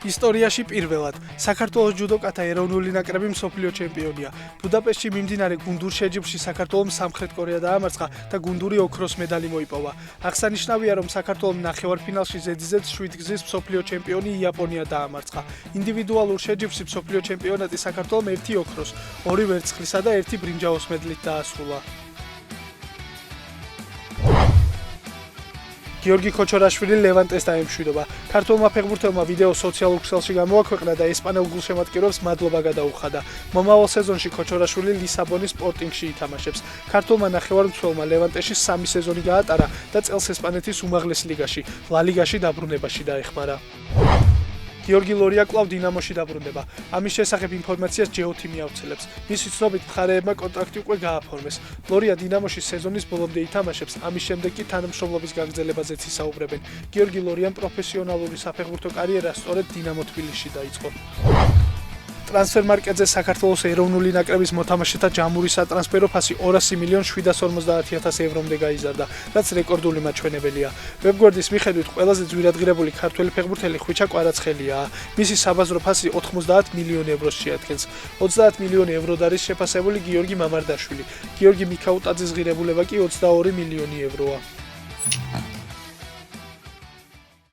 ისტორიაში პირველად საქართველოს ჯუდოკათა ეროვნული ნაკრები მსოფლიო ჩემპიონია. ბუდაპეშტში მიმდინარე გუნდურ შეჯიბრში საქართველოს სამხრეთ კორეა დაამარცხა და გუნდური ოქროს მედალი მოიპოვა. აღსანიშნავია, რომ საქართველოს ნახევარფინალში ზედიზედ 7 გზის მსოფლიო ჩემპიონი იაპონია დაამარცხა. ინდივიდუალურ შეჯიბრში მსოფლიო ჩემპიონატი საქართველოს 1 ოქროს, 2 ვერცხლისა და 1 ბრინჯაოს მედლით დაასრულა. გიორგი ქოჩორაშვილი ლევანტეს დაემშვიდობა. ქართველმა ფეხბურთელმა ვიდეო სოციალურ ქსელში გამოაქვეყნა და ესპანელ გულშემატკივრებს მადლობა გადაუხადა. მომავალ სეზონში ქოჩორაშვილი ლისაბონის სპორტინგში ითამაშებს. ქართველმა ნახევარმცველმა ლევანტეში 3 სეზონი გაატარა და წელს ესპანეთის უმაღლეს ლიგაში, ლა ლიგაში დაბრუნებაში დაეხმარა. გიორგი ლორია კვლავ დინამოში დაბრუნდება. ამის შესახებ ინფორმაციას ჯეოთიმი ავრცელებს. მისი ცნობით მხარეებმა კონტრაქტი უკვე გააფორმეს. ლორია დინამოში სეზონის ბოლომდე ითამაშებს, ამის შემდეგ კი თანამშრომლობის გაგრძელებაზეც ისაუბრებენ. გიორგი ლორიამ პროფესიონალური საფეხბურთო კარიერა სწორედ დინამო თბილისში დაიწყო. ტრანსფერმარკეტზე საქართველოს ეროვნული ნაკრების მოთამაშეთა ჯამური სატრანსფერო ფასი 200.750.000 ევრომდე გაიზარდა, რაც რეკორდული მაჩვენებელია. ვებგვერდის მიხედვით ყველაზე ძვირადღირებული ქართველი ფეხბურთელი ხვიჩა კვარაცხელიაა. მისი საბაზრო ფასი 90 მილიონი ევროს შეადგენს. 30 მილიონი ევროდ არის შეფასებული გიორგი მამარდაშვილი. გიორგი მიქაუტაძის ღირებულება კი 22 მილიონი ევროა.